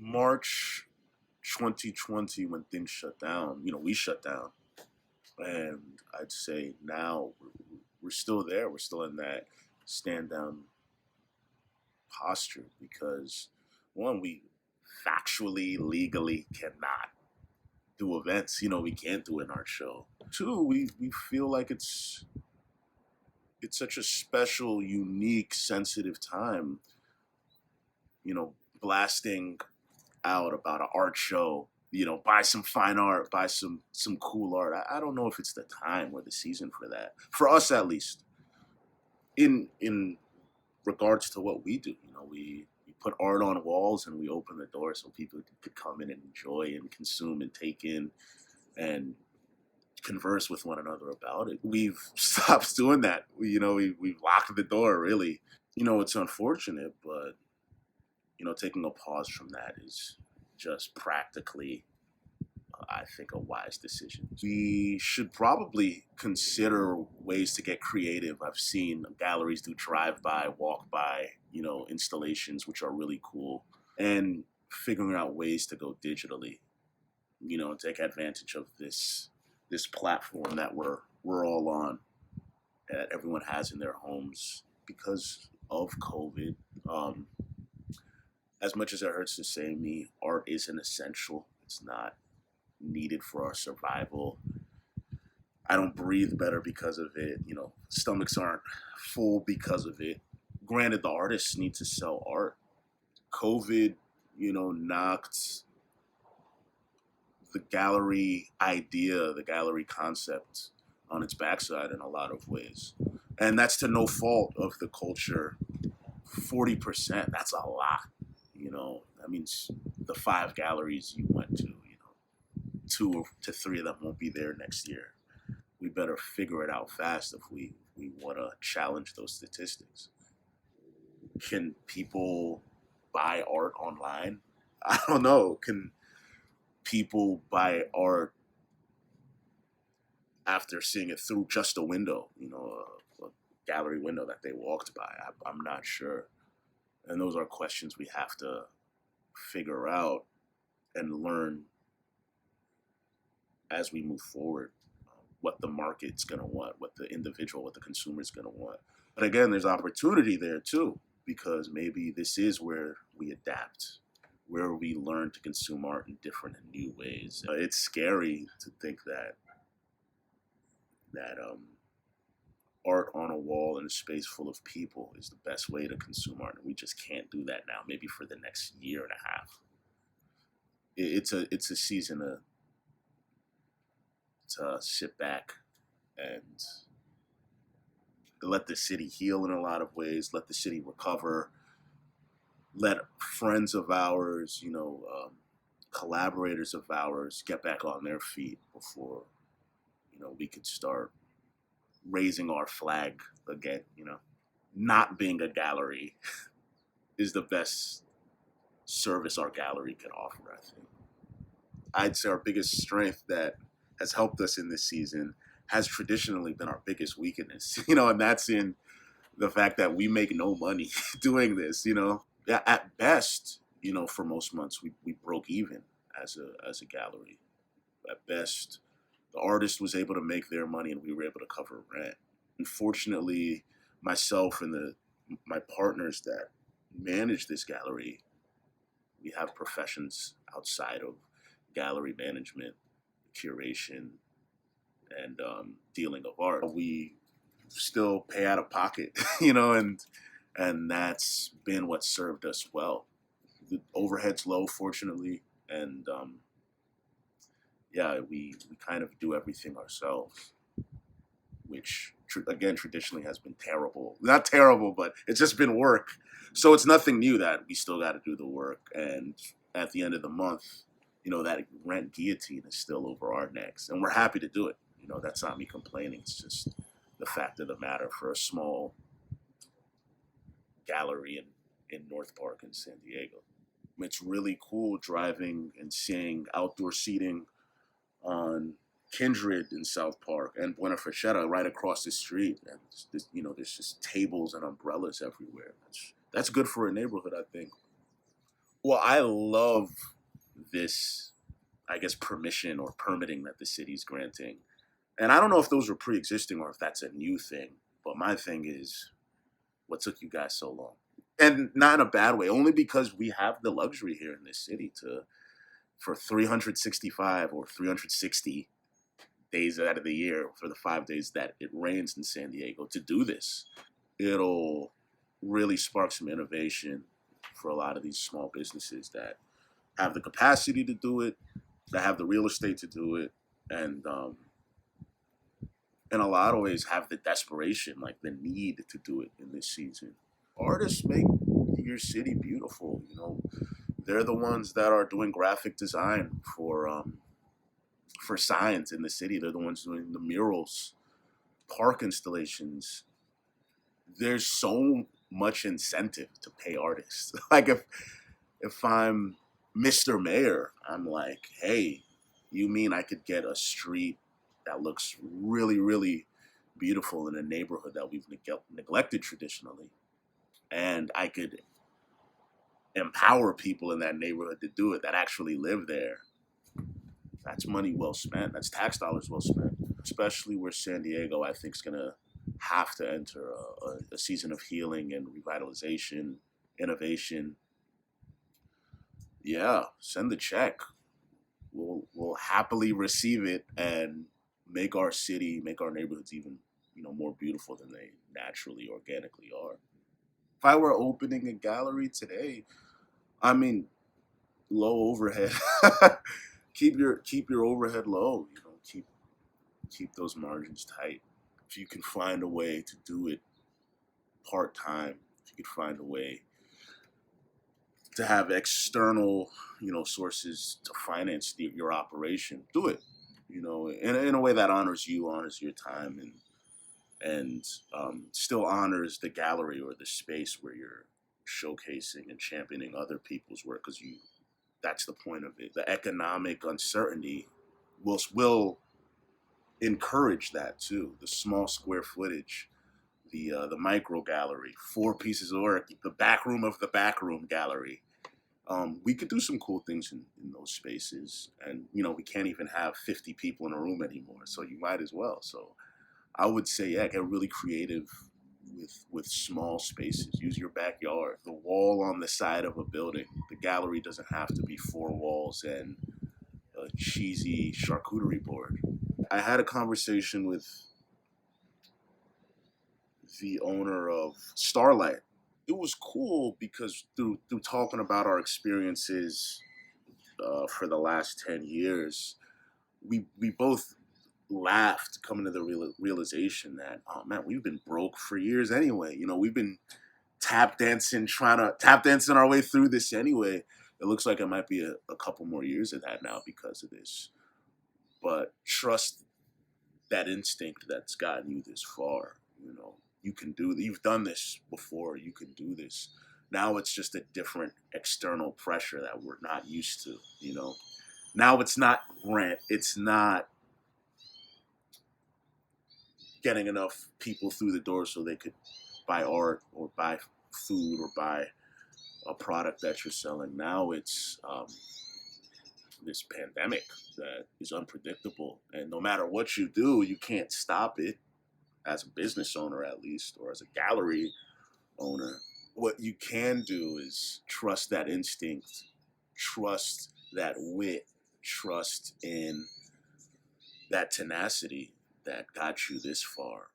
March 2020, when things shut down, we shut down. And I'd say now we're still there. We're still in that stand down posture because, one, we factually, legally cannot do events. We can't do an art show. Two, we feel like it's such a special, unique, sensitive time, blasting out about an art show, buy some fine art, buy some cool art. I don't know if it's the time or the season for that. For us, at least, in regards to what we do, we put art on walls and we open the door so people could come in and enjoy and consume and take in and converse with one another about it. We've stopped doing that. We've locked the door, really. It's unfortunate, but taking a pause from that is just practically, I think, a wise decision. We should probably consider ways to get creative. I've seen galleries do drive-by, walk-by, installations, which are really cool, and figuring out ways to go digitally, take advantage of this platform that we're all on, that everyone has in their homes because of COVID. As much as it hurts to say, art is an essential. It's not needed for our survival. I don't breathe better because of it. Stomachs aren't full because of it. Granted, the artists need to sell art. COVID, knocked the gallery idea, the gallery concept on its backside in a lot of ways. And that's to no fault of the culture. 40%, that's a lot. That means the 5 galleries you went to, 2 to 3 of them won't be there next year. We better figure it out fast if we want to challenge those statistics. Can people buy art online? I don't know. Can people buy art after seeing it through just a window, a gallery window that they walked by? I'm not sure. And those are questions we have to figure out and learn as we move forward, what the market's going to want, what the consumer's going to want. But again, there's opportunity there too, because maybe this is where we adapt, where we learn to consume art in different and new ways. It's scary to think that art on a wall in a space full of people is the best way to consume art. And we just can't do that now, maybe for the next year and a half. It's a season to sit back and let the city heal in a lot of ways, let the city recover, let friends of ours, collaborators of ours get back on their feet before, we could start raising our flag again. Not being a gallery is the best service our gallery can offer, I think. I'd say our biggest strength that has helped us in this season has traditionally been our biggest weakness, and that's in the fact that we make no money doing this, Yeah, at best, for most months we broke even as a gallery. At best, the artist was able to make their money and we were able to cover rent. Unfortunately, myself and my partners that manage this gallery, we have professions outside of gallery management, curation, and dealing of art. We still pay out of pocket, and that's been what served us well. The overhead's low, fortunately, and we kind of do everything ourselves, which again traditionally has been terrible. Not terrible, but it's just been work. So it's nothing new that we still got to do the work. And at the end of the month, that rent guillotine is still over our necks, and we're happy to do it. That's not me complaining. It's just the fact of the matter for a small gallery in North Park in San Diego. It's really cool driving and seeing outdoor seating on Kindred in South Park and Buena Frechetta right across the street. And there's just tables and umbrellas everywhere. That's good for a neighborhood, I think. Well, I love this, I guess, permission or permitting that the city's granting. And I don't know if those were pre-existing or if that's a new thing. But my thing is, what took you guys so long? And not in a bad way, only because we have the luxury here in this city to, for 365 or 360 days out of the year, for the 5 days that it rains in San Diego, to do this. It'll really spark some innovation for a lot of these small businesses that have the capacity to do it, that have the real estate to do it, and in a lot of ways have the desperation, like the need to do it in this season. Artists make your city beautiful. You know, they're the ones that are doing graphic design for signs in the city. They're the ones doing the murals, park installations. There's so much incentive to pay artists. Like if I'm Mr. Mayor, I'm like, hey, you mean I could get a street that looks really, really beautiful in a neighborhood that we've neglected traditionally, and I could empower people in that neighborhood to do it that actually live there. That's money well spent. That's tax dollars well spent. Especially where San Diego, I think, is gonna have to enter a season of healing and revitalization, innovation. Yeah, send the check. We'll happily receive it and make our city, make our neighborhoods even more beautiful than they naturally, organically are. If I were opening a gallery today, I mean, low overhead. keep your overhead low. Keep those margins tight. If you can find a way to do it part time, if you could find a way to have external, sources to finance your operation, do it. In a way that honors you, honors your time, and still honors the gallery or the space where you're showcasing and championing other people's work, because that's the point of it. The economic uncertainty will encourage that too. The small square footage, the micro gallery, 4 pieces of work, the back room of the back room gallery. We could do some cool things in those spaces, and we can't even have 50 people in a room anymore, so you might as well. So I would say, yeah, get really creative with small spaces. Use your backyard, the wall on the side of a building. The gallery doesn't have to be 4 walls and a cheesy charcuterie board. I had a conversation with the owner of Starlight. It was cool because through talking about our experiences for the last 10 years, we both laughed coming to the realization that, oh man, we've been broke for years anyway. We've been trying to tap dancing our way through this anyway. It looks like it might be a couple more years of that now because of this. But trust that instinct that's gotten you this far. You can do. You've done this before. You can do this. Now it's just a different external pressure that we're not used to. Now it's not rent. It's not getting enough people through the door so they could buy art or buy food or buy a product that you're selling. Now it's this pandemic that is unpredictable, and no matter what you do, you can't stop it, as a business owner at least, or as a gallery owner. What you can do is trust that instinct, trust that wit, trust in that tenacity that got you this far.